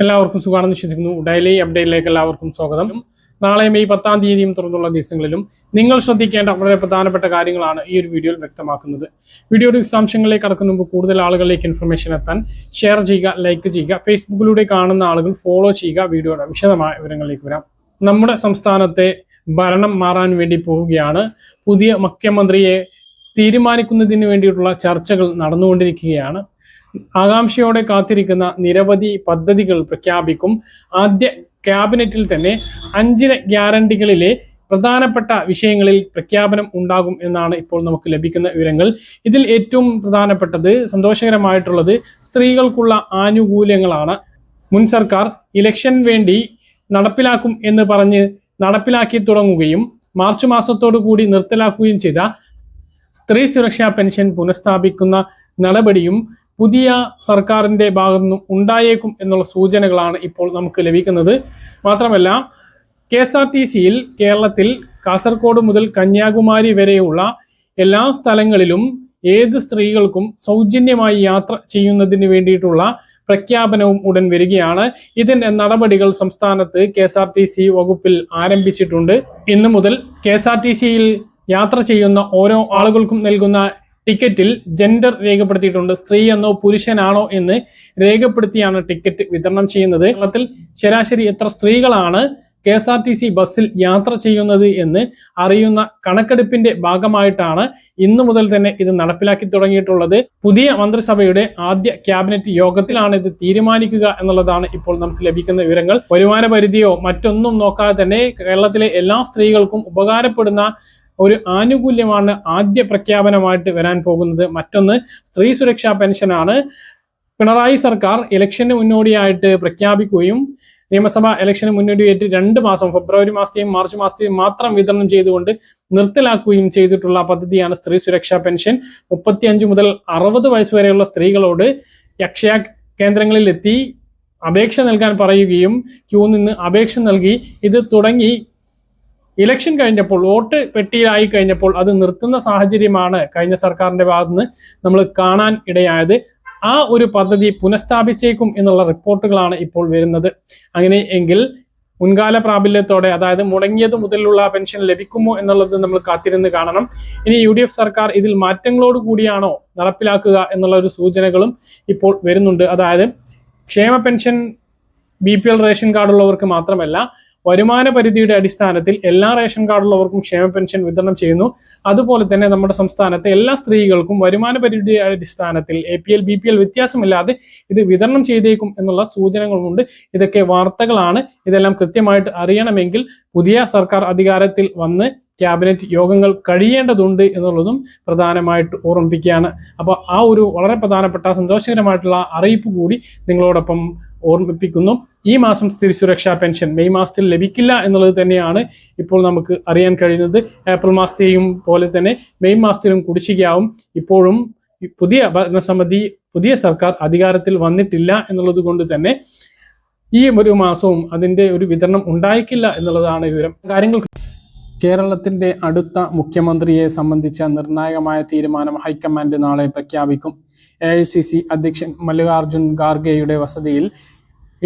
എല്ലാവർക്കും സുഖമാണെന്ന് വിശ്വസിക്കുന്നു. ഡെയിലി അപ്ഡേറ്റിലേക്ക് എല്ലാവർക്കും സ്വാഗതം. നാളെ മെയ് 10-ാം തീയതിയും തുടർന്നുള്ള ദിവസങ്ങളിലും നിങ്ങൾ ശ്രദ്ധിക്കേണ്ട വളരെ പ്രധാനപ്പെട്ട കാര്യങ്ങളാണ് ഈ ഒരു വീഡിയോയിൽ വ്യക്തമാക്കുന്നത്. വീഡിയോയുടെ വിശദാംശങ്ങളിലേക്ക് കടക്കുന്ന മുമ്പ് കൂടുതൽ ആളുകളിലേക്ക് ഇൻഫർമേഷൻ എത്താൻ ഷെയർ ചെയ്യുക, ലൈക്ക് ചെയ്യുക, ഫേസ്ബുക്കിലൂടെ കാണുന്ന ആളുകൾ ഫോളോ ചെയ്യുക. വീഡിയോയുടെ വിശദമായ വിവരങ്ങളിലേക്ക് വരാം. നമ്മുടെ സംസ്ഥാനത്തെ ഭരണം മാറാൻ വേണ്ടി പോവുകയാണ്. പുതിയ മുഖ്യമന്ത്രിയെ തീരുമാനിക്കുന്നതിന് വേണ്ടിയിട്ടുള്ള ചർച്ചകൾ നടന്നുകൊണ്ടിരിക്കുകയാണ്. ആകാംക്ഷയോടെ കാത്തിരിക്കുന്ന നിരവധി പദ്ധതികൾ പ്രഖ്യാപിക്കും. ആദ്യ ക്യാബിനറ്റിൽ തന്നെ 5 ഗ്യാരണ്ടികളിലെ പ്രധാനപ്പെട്ട വിഷയങ്ങളിൽ പ്രഖ്യാപനം ഉണ്ടാകും എന്നാണ് ഇപ്പോൾ നമുക്ക് ലഭിക്കുന്ന വിവരങ്ങൾ. ഇതിൽ ഏറ്റവും പ്രധാനപ്പെട്ടത്, സന്തോഷകരമായിട്ടുള്ളത്, സ്ത്രീകൾക്കുള്ള ആനുകൂല്യങ്ങളാണ്. മുൻ സർക്കാർ ഇലക്ഷൻ വേണ്ടി നടപ്പിലാക്കും എന്ന് പറഞ്ഞ് നടപ്പിലാക്കി തുടങ്ങുകയും മാർച്ച് മാസത്തോടു കൂടി നിർത്തലാക്കുകയും ചെയ്ത സ്ത്രീ സുരക്ഷാ പെൻഷൻ പുനഃസ്ഥാപിക്കുന്ന നടപടിയും പുതിയ സർക്കാരിൻ്റെ ഭാഗത്തു നിന്നും ഉണ്ടായേക്കും എന്നുള്ള സൂചനകളാണ് ഇപ്പോൾ നമുക്ക് ലഭിക്കുന്നത്. മാത്രമല്ല, KSRTCയിൽ കേരളത്തിൽ കാസർഗോഡ് മുതൽ കന്യാകുമാരി വരെയുള്ള എല്ലാ സ്ഥലങ്ങളിലും ഏത് സ്ത്രീകൾക്കും സൗജന്യമായി യാത്ര ചെയ്യുന്നതിന് വേണ്ടിയിട്ടുള്ള പ്രഖ്യാപനവും ഉടൻ വരികയാണ്. ഇതിന്റെ നടപടികൾ സംസ്ഥാനത്ത് KSRTC വകുപ്പിൽ ആരംഭിച്ചിട്ടുണ്ട്. ഇന്നു മുതൽ KSRTCയിൽ യാത്ര ചെയ്യുന്ന ഓരോ ആളുകൾക്കും നൽകുന്ന ടിക്കറ്റിൽ ജെൻഡർ രേഖപ്പെടുത്തിയിട്ടുണ്ട്. സ്ത്രീ എന്നോ പുരുഷനാണോ എന്ന് രേഖപ്പെടുത്തിയാണ് ടിക്കറ്റ് വിതരണം ചെയ്യുന്നത്. കേരളത്തിൽ ശരാശരി എത്ര സ്ത്രീകളാണ് KSRTC ബസ്സിൽ യാത്ര ചെയ്യുന്നത് എന്ന് അറിയുന്ന കണക്കെടുപ്പിന്റെ ഭാഗമായിട്ടാണ് ഇന്നു മുതൽ തന്നെ ഇത് നടപ്പിലാക്കി തുടങ്ങിയിട്ടുള്ളത്. പുതിയ മന്ത്രിസഭയുടെ ആദ്യ ക്യാബിനറ്റ് യോഗത്തിലാണ് ഇത് തീരുമാനിക്കുക എന്നുള്ളതാണ് ഇപ്പോൾ നമുക്ക് ലഭിക്കുന്ന വിവരങ്ങൾ. വരുമാന പരിധിയോ മറ്റൊന്നും നോക്കാതെ തന്നെ കേരളത്തിലെ എല്ലാ സ്ത്രീകൾക്കും ഉപകാരപ്പെടുന്ന ഒരു ആനുകൂല്യമാണ് ആദ്യ പ്രഖ്യാപനമായിട്ട് വരാൻ പോകുന്നത്. മറ്റൊന്ന് സ്ത്രീ സുരക്ഷാ പെൻഷനാണ്. പിണറായി സർക്കാർ ഇലക്ഷന് മുന്നോടിയായിട്ട് പ്രഖ്യാപിക്കുകയും നിയമസഭാ ഇലക്ഷന് മുന്നോടിയായിട്ട് 2 മാസം, ഫെബ്രുവരി മാസത്തെയും മാർച്ച് മാസത്തെയും മാത്രം വിതരണം ചെയ്തുകൊണ്ട് നിർത്തലാക്കുകയും ചെയ്തിട്ടുള്ള പദ്ധതിയാണ് സ്ത്രീ സുരക്ഷാ പെൻഷൻ. 35 മുതൽ 60 വയസ്സ് വരെയുള്ള സ്ത്രീകളോട് അക്ഷയ കേന്ദ്രങ്ങളിലെത്തി അപേക്ഷ നൽകാൻ പറയുകയും ക്യൂ നിന്ന് അപേക്ഷ നൽകി ഇത് തുടങ്ങി ഇലക്ഷൻ കഴിഞ്ഞപ്പോൾ, വോട്ട് പെട്ടിയിലായി കഴിഞ്ഞപ്പോൾ അത് നിർത്തുന്ന സാഹചര്യമാണ് കഴിഞ്ഞ സർക്കാരിന്റെ ഭാഗത്തുനിന്ന് നമ്മൾ കാണാൻ ഇടയായത്. ആ ഒരു പദ്ധതി പുനഃസ്ഥാപിച്ചേക്കും എന്നുള്ള റിപ്പോർട്ടുകളാണ് ഇപ്പോൾ വരുന്നത്. അങ്ങനെ എങ്കിൽ മുൻകാല പ്രാബല്യത്തോടെ, അതായത് മുടങ്ങിയത് മുതലുള്ള പെൻഷൻ ലഭിക്കുമോ എന്നുള്ളത് നമ്മൾ കാത്തിരുന്ന് കാണണം. ഇനി UDF സർക്കാർ ഇതിൽ മാറ്റങ്ങളോട് കൂടിയാണോ നടപ്പിലാക്കുക എന്നുള്ള ഒരു സൂചനകളും ഇപ്പോൾ വരുന്നുണ്ട്. അതായത് ക്ഷേമ പെൻഷൻ BPL റേഷൻ കാർഡുള്ളവർക്ക് മാത്രമല്ല, വരുമാന പരിധിയുടെ അടിസ്ഥാനത്തിൽ എല്ലാ റേഷൻ കാർഡുള്ളവർക്കും ക്ഷേമ പെൻഷൻ വിതരണം ചെയ്യുന്നു. അതുപോലെ തന്നെ നമ്മുടെ സംസ്ഥാനത്തെ എല്ലാ സ്ത്രീകൾക്കും വരുമാന പരിധിയുടെ അടിസ്ഥാനത്തിൽ APL BPL വ്യത്യാസമില്ലാതെ ഇത് വിതരണം ചെയ്തേക്കും എന്നുള്ള സൂചനകളുമുണ്ട്. ഇതൊക്കെ വാർത്തകളാണ്. ഇതെല്ലാം കൃത്യമായിട്ട് അറിയണമെങ്കിൽ പുതിയ സർക്കാർ അധികാരത്തിൽ വന്ന് ക്യാബിനറ്റ് യോഗങ്ങൾ കഴിയേണ്ടതുണ്ട് എന്നുള്ളതും പ്രധാനമായിട്ട് ഓർമ്മിപ്പിക്കുകയാണ്. അപ്പോൾ ആ ഒരു വളരെ പ്രധാനപ്പെട്ട സന്തോഷകരമായിട്ടുള്ള അറിയിപ്പ് കൂടി നിങ്ങളോടൊപ്പം ഓർമ്മിപ്പിക്കുന്നു. ഈ മാസം സ്ത്രീ സുരക്ഷാ പെൻഷൻ മെയ് മാസത്തിൽ ലഭിക്കില്ല എന്നുള്ളത് തന്നെയാണ് ഇപ്പോൾ നമുക്ക് അറിയാൻ കഴിയുന്നത്. ഏപ്രിൽ മാസത്തെയും പോലെ തന്നെ മെയ് മാസത്തിലും കുടിശ്ശികയാവും. ഇപ്പോഴും പുതിയ ഭരണസമിതി, പുതിയ സർക്കാർ അധികാരത്തിൽ വന്നിട്ടില്ല എന്നുള്ളത് കൊണ്ട് തന്നെ ഈ ഒരു മാസവും അതിൻ്റെ ഒരു വിതരണം ഉണ്ടായിക്കില്ല എന്നുള്ളതാണ് വിവരം. കാര്യങ്ങൾ കേരളത്തിൻ്റെ അടുത്ത മുഖ്യമന്ത്രിയെ സംബന്ധിച്ച നിർണായകമായ തീരുമാനം ഹൈക്കമാൻഡ് നാളെ പ്രഖ്യാപിക്കും. AICC അധ്യക്ഷൻ മല്ലികാർജുൻ ഖാർഗെയുടെ വസതിയിൽ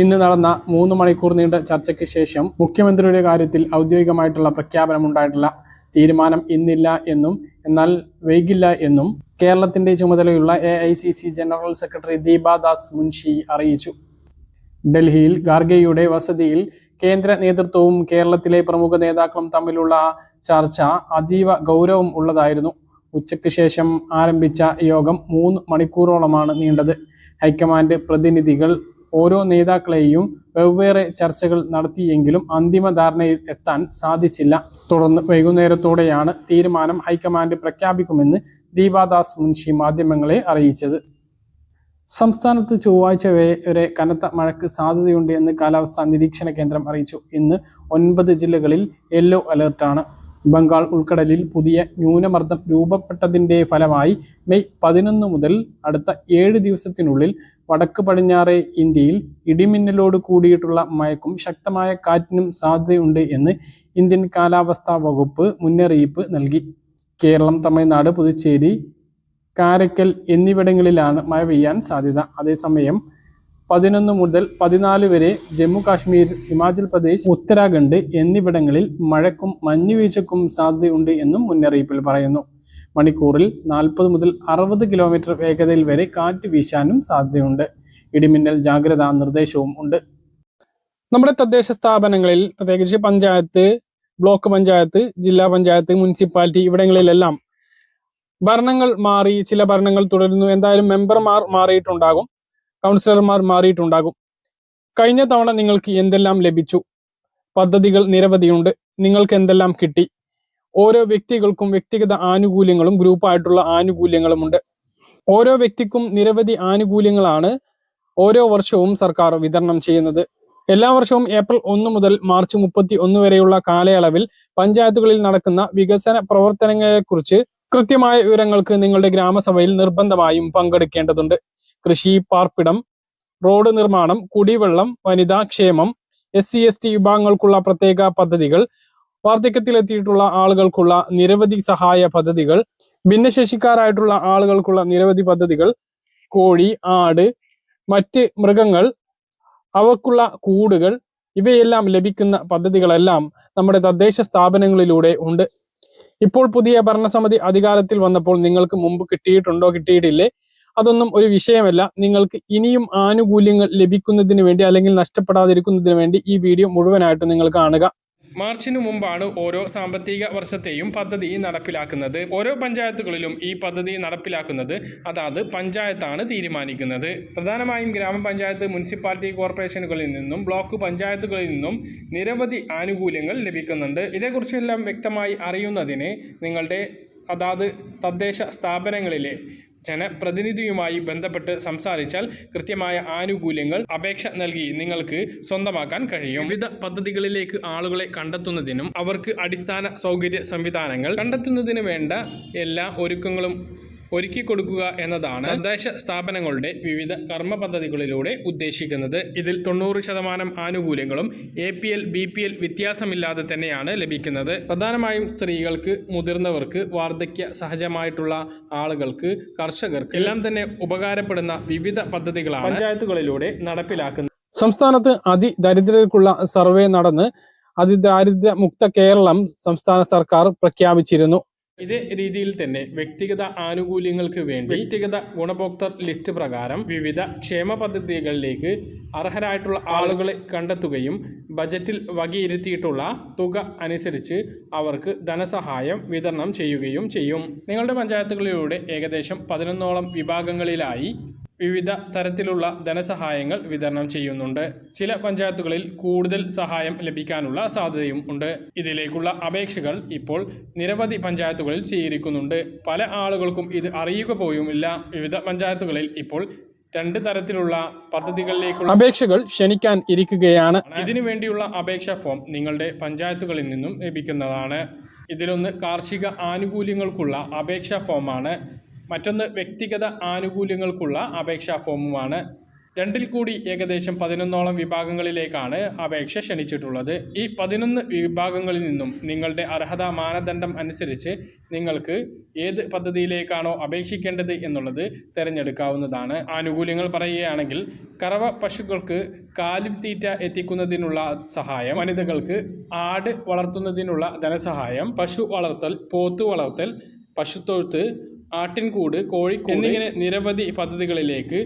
ഇന്ന് നടന്ന 3 മണിക്കൂർ നീണ്ട ചർച്ചയ്ക്ക് ശേഷം മുഖ്യമന്ത്രിയുടെ കാര്യത്തിൽ ഔദ്യോഗികമായിട്ടുള്ള പ്രഖ്യാപനം ഉണ്ടായിട്ടില്ല. തീരുമാനം ഇന്നില്ല എന്നും എന്നാൽ വൈകില്ല എന്നും കേരളത്തിൻ്റെ ചുമതലയുള്ള AICC general secretary Deepa Das Munshi അറിയിച്ചു. ഡൽഹിയിൽ ഖാർഗെയുടെ വസതിയിൽ കേന്ദ്ര നേതൃത്വവും കേരളത്തിലെ പ്രമുഖ നേതാക്കളും തമ്മിലുള്ള ചർച്ച അതീവ ഗൗരവം ഉള്ളതായിരുന്നു. ഉച്ചയ്ക്ക് ശേഷം ആരംഭിച്ച യോഗം 3 മണിക്കൂറോളമാണ് നീണ്ടത്. ഹൈക്കമാൻഡ് പ്രതിനിധികൾ ഓരോ നേതാക്കളെയും വെവ്വേറെ ചർച്ചകൾ നടത്തിയെങ്കിലും അന്തിമ ധാരണയിൽ എത്താൻ സാധിച്ചില്ല. തുടർന്ന് വൈകുന്നേരത്തോടെയാണ് തീരുമാനം ഹൈക്കമാൻഡ് പ്രഖ്യാപിക്കുമെന്ന് ദീപാദാസ് മുൻഷി മാധ്യമങ്ങളെ അറിയിച്ചത്. സംസ്ഥാനത്ത് ചൊവ്വാഴ്ച വരെ കനത്ത മഴയ്ക്ക് സാധ്യതയുണ്ട് എന്ന് കാലാവസ്ഥാ നിരീക്ഷണ കേന്ദ്രം അറിയിച്ചു. ഇന്ന് 9 ജില്ലകളിൽ യെല്ലോ അലർട്ടാണ്. ബംഗാൾ ഉൾക്കടലിൽ പുതിയ ന്യൂനമർദ്ദം രൂപപ്പെട്ടതിൻ്റെ ഫലമായി മെയ് 11 മുതൽ അടുത്ത 7 ദിവസത്തിനുള്ളിൽ വടക്ക് പടിഞ്ഞാറെ ഇന്ത്യയിൽ ഇടിമിന്നലോട് കൂടിയിട്ടുള്ള മഴയ്ക്കും ശക്തമായ കാറ്റിനും സാധ്യതയുണ്ട് എന്ന് ഇന്ത്യൻ കാലാവസ്ഥാ വകുപ്പ് മുന്നറിയിപ്പ് നൽകി. കേരളം, തമിഴ്നാട്, പുതുച്ചേരി, കാരയ്ക്കൽ എന്നിവിടങ്ങളിലാണ് മഴ പെയ്യാൻ സാധ്യത. അതേസമയം 11 മുതൽ 14 വരെ ജമ്മു കാശ്മീർ, ഹിമാചൽ പ്രദേശ്, ഉത്തരാഖണ്ഡ് എന്നിവിടങ്ങളിൽ മഴയ്ക്കും മഞ്ഞുവീഴ്ചയ്ക്കും സാധ്യതയുണ്ട് എന്നും മുന്നറിയിപ്പിൽ പറയുന്നു. മണിക്കൂറിൽ 40 മുതൽ 60 കിലോമീറ്റർ വേഗതയിൽ വരെ കാറ്റ് വീശാനും സാധ്യതയുണ്ട്. ഇടിമിന്നൽ ജാഗ്രതാ നിർദ്ദേശവും ഉണ്ട്. നമ്മുടെ തദ്ദേശ സ്ഥാപനങ്ങളിൽ, പ്രത്യേകിച്ച് പഞ്ചായത്ത്, ബ്ലോക്ക് പഞ്ചായത്ത്, ജില്ലാ പഞ്ചായത്ത്, മുനിസിപ്പാലിറ്റി ഇവിടങ്ങളിലെല്ലാം ഭരണങ്ങൾ മാറി, ചില ഭരണങ്ങൾ തുടരുന്നു. എന്തായാലും മെമ്പർമാർ മാറിയിട്ടുണ്ടാകും, കൗൺസിലർമാർ മാറിയിട്ടുണ്ടാകും. കഴിഞ്ഞ തവണ നിങ്ങൾക്ക് എന്തെല്ലാം ലഭിച്ചു? പദ്ധതികൾ നിരവധിയുണ്ട്. നിങ്ങൾക്ക് എന്തെല്ലാം കിട്ടി? ഓരോ വ്യക്തികൾക്കും വ്യക്തിഗത ആനുകൂല്യങ്ങളും ഗ്രൂപ്പായിട്ടുള്ള ആനുകൂല്യങ്ങളുമുണ്ട്. ഓരോ വ്യക്തിക്കും നിരവധി ആനുകൂല്യങ്ങളാണ് ഓരോ വർഷവും സർക്കാർ വിതരണം ചെയ്യുന്നത്. എല്ലാ വർഷവും ഏപ്രിൽ 1 മുതൽ മാർച്ച് 31 വരെയുള്ള കാലയളവിൽ പഞ്ചായത്തുകളിൽ നടക്കുന്ന വികസന പ്രവർത്തനങ്ങളെക്കുറിച്ച് കൃത്യമായ വിവരങ്ങൾക്ക് നിങ്ങളുടെ ഗ്രാമസഭയിൽ നിർബന്ധമായും പങ്കെടുക്കേണ്ടതുണ്ട്. കൃഷി, പാർപ്പിടം, റോഡ് നിർമ്മാണം, കുടിവെള്ളം, വനിതാ ക്ഷേമം, SC/ST വിഭാഗങ്ങൾക്കുള്ള പ്രത്യേക പദ്ധതികൾ, വാർദ്ധക്യത്തിലെത്തിയിട്ടുള്ള ആളുകൾക്കുള്ള നിരവധി സഹായ പദ്ധതികൾ, ഭിന്നശേഷിക്കാരായിട്ടുള്ള ആളുകൾക്കുള്ള നിരവധി പദ്ധതികൾ, കോഴി, ആട്, മറ്റ് മൃഗങ്ങൾ, അവക്കുള്ള കൂടുകൾ, ഇവയെല്ലാം ലഭിക്കുന്ന പദ്ധതികളെല്ലാം നമ്മുടെ തദ്ദേശ സ്ഥാപനങ്ങളിലൂടെ ഉണ്ട്. ഇപ്പോൾ പുതിയ ഭരണസമിതി അധികാരത്തിൽ വന്നപ്പോൾ നിങ്ങൾക്ക് മുമ്പ് കിട്ടിയിട്ടുണ്ടോ, കിട്ടിയിട്ടില്ലേ, അതൊന്നും ഒരു വിഷയമല്ല. നിങ്ങൾക്ക് ഇനിയും ആനുകൂല്യങ്ങൾ ലഭിക്കുന്നതിന് വേണ്ടി അല്ലെങ്കിൽ നഷ്ടപ്പെടാതിരിക്കുന്നതിന് വേണ്ടി ഈ വീഡിയോ മുഴുവനായിട്ട് നിങ്ങൾ കാണുക. മാർച്ചിന് മുമ്പാണ് ഓരോ സാമ്പത്തിക വർഷത്തെയും പദ്ധതി നടപ്പിലാക്കുന്നത്. ഓരോ പഞ്ചായത്തുകളിലും ഈ പദ്ധതി നടപ്പിലാക്കുന്നത് അതാത് പഞ്ചായത്താണ് തീരുമാനിക്കുന്നത്. പ്രധാനമായും ഗ്രാമപഞ്ചായത്ത്, മുനിസിപ്പാലിറ്റി കോർപ്പറേഷനുകളിൽ നിന്നും ബ്ലോക്ക് പഞ്ചായത്തുകളിൽ നിന്നും നിരവധി ആനുകൂല്യങ്ങൾ ലഭിക്കുന്നുണ്ട്. ഇതേക്കുറിച്ചെല്ലാം വ്യക്തമായി അറിയുന്നതിന് നിങ്ങളുടെ അതാത് തദ്ദേശ സ്ഥാപനങ്ങളിലെ ജനപ്രതിനിധിയുമായി ബന്ധപ്പെട്ട് സംസാരിച്ചാൽ കൃത്യമായ ആനുകൂല്യങ്ങൾ അപേക്ഷ നൽകി നിങ്ങൾക്ക് സ്വന്തമാക്കാൻ കഴിയും. വിവിധ പദ്ധതികളിലേക്ക് ആളുകളെ കണ്ടെത്തുന്നതിനും അവർക്ക് അടിസ്ഥാന സൗകര്യ സംവിധാനങ്ങൾ കണ്ടെത്തുന്നതിന് വേണ്ട എല്ലാ ഒരുക്കങ്ങളും ഒരുക്കി കൊടുക്കുക എന്നതാണ് തദ്ദേശ സ്ഥാപനങ്ങളുടെ വിവിധ കർമ്മ പദ്ധതികളിലൂടെ ഉദ്ദേശിക്കുന്നത്. ഇതിൽ 90% ആനുകൂല്യങ്ങളും APL, BPL വ്യത്യാസമില്ലാതെ തന്നെയാണ് ലഭിക്കുന്നത്. പ്രധാനമായും സ്ത്രീകൾക്ക്, മുതിർന്നവർക്ക്, വാർദ്ധക്യ സഹജമായിട്ടുള്ള ആളുകൾക്ക്, കർഷകർക്ക് എല്ലാം തന്നെ ഉപകാരപ്പെടുന്ന വിവിധ പദ്ധതികളാണ് പഞ്ചായത്തുകളിലൂടെ നടപ്പിലാക്കുന്നത്. സംസ്ഥാനത്ത് അതിദരിദ്രർക്കുള്ള സർവേ നടന്ന് അതിദാരിദ്ര്യമുക്ത കേരളം സംസ്ഥാന സർക്കാർ പ്രഖ്യാപിച്ചിരുന്നു. ഇതേ രീതിയിൽ തന്നെ വ്യക്തിഗത ആനുകൂല്യങ്ങൾക്ക് വേണ്ടി വ്യക്തിഗത ഗുണഭോക്തൃ ലിസ്റ്റ് പ്രകാരം വിവിധ ക്ഷേമ പദ്ധതികളിലേക്ക് അർഹരായിട്ടുള്ള ആളുകളെ കണ്ടെത്തുകയും ബജറ്റിൽ വകയിരുത്തിയിട്ടുള്ള തുക അനുസരിച്ച് അവർക്ക് ധനസഹായം വിതരണം ചെയ്യുകയും ചെയ്യും. നിങ്ങളുടെ പഞ്ചായത്തുകളിലൂടെ ഏകദേശം 11ഓളം വിഭാഗങ്ങളിലായി വിവിധ തരത്തിലുള്ള ധനസഹായങ്ങൾ വിതരണം ചെയ്യുന്നുണ്ട്. ചില പഞ്ചായത്തുകളിൽ കൂടുതൽ സഹായം ലഭിക്കാനുള്ള സാധ്യതയും ഉണ്ട്. ഇതിലേക്കുള്ള അപേക്ഷകൾ ഇപ്പോൾ നിരവധി പഞ്ചായത്തുകളിൽ സ്വീകരിക്കുന്നുണ്ട്. പല ആളുകൾക്കും ഇത് അറിയുക പോലുമില്ല. വിവിധ പഞ്ചായത്തുകളിൽ ഇപ്പോൾ 2 തരത്തിലുള്ള പദ്ധതികളിലേക്കുള്ള അപേക്ഷകൾ ക്ഷണിക്കാൻ ഇരിക്കുകയാണ്. ഇതിനു വേണ്ടിയുള്ള അപേക്ഷാ ഫോം നിങ്ങളുടെ പഞ്ചായത്തുകളിൽ നിന്നും ലഭിക്കുന്നതാണ്. ഇതിലൊന്ന് കാർഷിക ആനുകൂല്യങ്ങൾക്കുള്ള അപേക്ഷാ ഫോമാണ്. മറ്റൊന്ന് വ്യക്തിഗത ആനുകൂല്യങ്ങൾക്കുള്ള അപേക്ഷാ ഫോമുമാണ്. രണ്ടിൽ കൂടി ഏകദേശം 11ഓളം വിഭാഗങ്ങളിലേക്കാണ് അപേക്ഷ ക്ഷണിച്ചിട്ടുള്ളത്. ഈ 11 വിഭാഗങ്ങളിൽ നിന്നും നിങ്ങളുടെ അർഹതാ മാനദണ്ഡം അനുസരിച്ച് നിങ്ങൾക്ക് ഏത് പദ്ധതിയിലേക്കാണോ അപേക്ഷിക്കേണ്ടത് എന്നുള്ളത് തിരഞ്ഞെടുക്കാവുന്നതാണ്. ആനുകൂല്യങ്ങൾ പറയുകയാണെങ്കിൽ കറവ പശുക്കൾക്ക് കാലിത്തീറ്റ എത്തിക്കുന്നതിനുള്ള സഹായം, വനിതകൾക്ക് ആട് വളർത്തുന്നതിനുള്ള ധനസഹായം, പശു വളർത്തൽ, പോത്ത് വളർത്തൽ, പശുത്തൊഴുത്ത്, ആട്ടിൻകൂട്, കോഴിക്കൂട് എന്നിങ്ങനെ നിരവധി പദ്ധതികളിലേക്ക്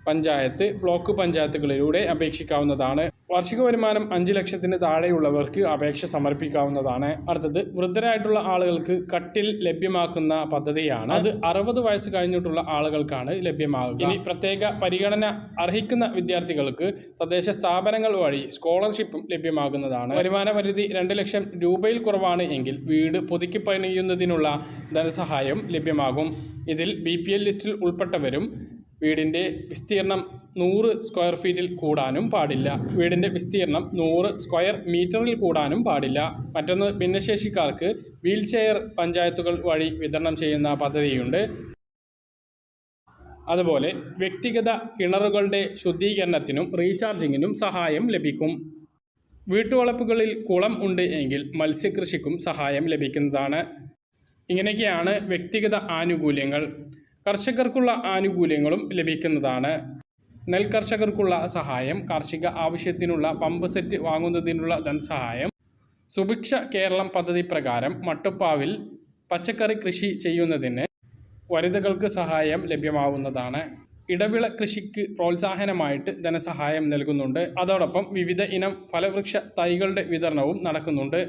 പഞ്ചായത്ത്, ബ്ലോക്ക് പഞ്ചായത്തുകളിലൂടെ അപേക്ഷിക്കാവുന്നതാണ്. വാർഷിക വരുമാനം 5 ലക്ഷത്തിന് താഴെയുള്ളവർക്ക് അപേക്ഷ സമർപ്പിക്കാവുന്നതാണ്. അടുത്തത് വൃദ്ധരായിട്ടുള്ള ആളുകൾക്ക് കട്ടിൽ ലഭ്യമാക്കുന്ന പദ്ധതിയാണ്. അത് 60 വയസ്സ് കഴിഞ്ഞിട്ടുള്ള ആളുകൾക്കാണ് ലഭ്യമാകുക. ഇനി പ്രത്യേക പരിഗണന അർഹിക്കുന്ന വിദ്യാർത്ഥികൾക്ക് തദ്ദേശ സ്ഥാപനങ്ങൾ വഴി സ്കോളർഷിപ്പും ലഭ്യമാകുന്നതാണ്. വരുമാന പരിധി 2 ലക്ഷം രൂപയിൽ കുറവാണ് എങ്കിൽ വീട് പുതുക്കി പണിയുന്നതിനുള്ള ധനസഹായം ലഭ്യമാകും. ഇതിൽ BPL ലിസ്റ്റിൽ ഉൾപ്പെട്ടവരും വീടിൻ്റെ വിസ്തീർണം 100 സ്ക്വയർ ഫീറ്റിൽ കൂടാനും പാടില്ല. വീടിൻ്റെ വിസ്തീർണം 100 സ്ക്വയർ മീറ്ററിൽ കൂടാനും പാടില്ല. മറ്റൊന്ന്, ഭിന്നശേഷിക്കാർക്ക് വീൽചെയർ പഞ്ചായത്തുകൾ വഴി വിതരണം ചെയ്യുന്ന പദ്ധതിയുണ്ട്. അതുപോലെ വ്യക്തിഗത കിണറുകളുടെ ശുദ്ധീകരണത്തിനും റീചാർജിങ്ങിനും സഹായം ലഭിക്കും. വീട്ടുവളപ്പുകളിൽ കുളം ഉണ്ട് എങ്കിൽ മത്സ്യകൃഷിക്കും സഹായം ലഭിക്കുന്നതാണ്. ഇങ്ങനെയൊക്കെയാണ് വ്യക്തിഗത ആനുകൂല്യങ്ങൾ. കർഷകർക്കുള്ള ആനുകൂല്യങ്ങളും ലഭിക്കുന്നതാണ്. നെൽകർഷകർക്കുള്ള സഹായം, കാർഷിക ആവശ്യത്തിനുള്ള പമ്പ് സെറ്റ് വാങ്ങുന്നതിനുള്ള ധനസഹായം, സുഭിക്ഷ കേരളം പദ്ധതി പ്രകാരം മട്ടുപ്പാവിൽ പച്ചക്കറി കൃഷി ചെയ്യുന്നതിന് വനിതകൾക്ക് സഹായം ലഭ്യമാവുന്നതാണ്. ഇടവിള കൃഷിക്ക് പ്രോത്സാഹനമായിട്ട് ധനസഹായം നൽകുന്നുണ്ട്. അതോടൊപ്പം വിവിധ ഇനം ഫലവൃക്ഷ തൈകളുടെ വിതരണവും നടക്കുന്നുണ്ട്.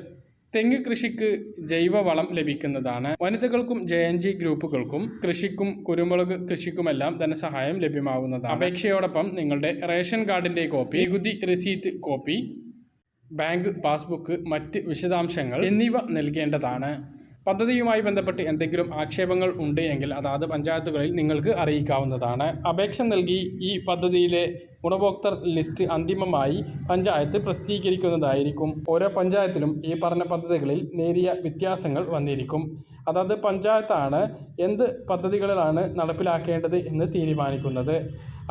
തെങ്ങ് കൃഷിക്ക് ജൈവവളം ലഭിക്കുന്നതാണ്. വനിതകൾക്കും JNG ഗ്രൂപ്പുകൾക്കും കൃഷിക്കും കുരുമുളക് കൃഷിക്കുമെല്ലാം ധനസഹായം ലഭ്യമാവുന്നതാണ്. അപേക്ഷയോടൊപ്പം നിങ്ങളുടെ റേഷൻ കാർഡിൻ്റെ കോപ്പി, നികുതി രസീറ്റ് കോപ്പി, ബാങ്ക് പാസ്ബുക്ക്, മറ്റ് വിശദാംശങ്ങൾ എന്നിവ നൽകേണ്ടതാണ്. പദ്ധതിയുമായി ബന്ധപ്പെട്ട് എന്തെങ്കിലും ആക്ഷേപങ്ങൾ ഉണ്ട് എങ്കിൽ അതാത് പഞ്ചായത്തുകളിൽ നിങ്ങൾക്ക് അറിയിക്കാവുന്നതാണ്. അപേക്ഷ നൽകി ഈ പദ്ധതിയിലെ ഗുണഭോക്തൃ ലിസ്റ്റ് അന്തിമമായി പഞ്ചായത്ത് പ്രസിദ്ധീകരിക്കുന്നതായിരിക്കും. ഓരോ പഞ്ചായത്തിലും ഈ പറഞ്ഞ പദ്ധതികളിൽ നേരിയ വ്യത്യാസങ്ങൾ വന്നിരിക്കും. അതായത് പഞ്ചായത്താണ് എന്ത് പദ്ധതികളിലാണ് നടപ്പിലാക്കേണ്ടത് എന്ന് തീരുമാനിക്കുന്നത്.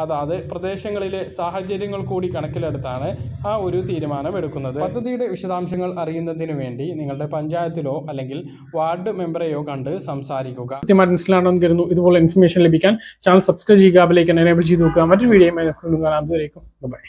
അതായത് പ്രദേശങ്ങളിലെ സാഹചര്യങ്ങൾ കൂടി കണക്കിലെടുത്താണ് ആ ഒരു തീരുമാനമെടുക്കുന്നത്. പദ്ധതിയുടെ വിശദാംശങ്ങൾ അറിയുന്നതിന് വേണ്ടി നിങ്ങളുടെ പഞ്ചായത്തിലോ അല്ലെങ്കിൽ വാർഡ് മെമ്പറെയോ കണ്ട് സംസാരിക്കുക. കൃത്യമായിട്ട് മനസ്സിലാണെന്ന് കരുതുന്നു. ഇതുപോലെ ഇൻഫർമേഷൻ ലഭിക്കാൻ ചാനൽ സബ്സ്ക്രൈബ് ചെയ്യുക, ബെൽ ഐക്കൺ എനേബിൾ ചെയ്ത് നോക്കുക. മറ്റൊരു വീഡിയോയുമായി അതുവരേക്കും ബൈ.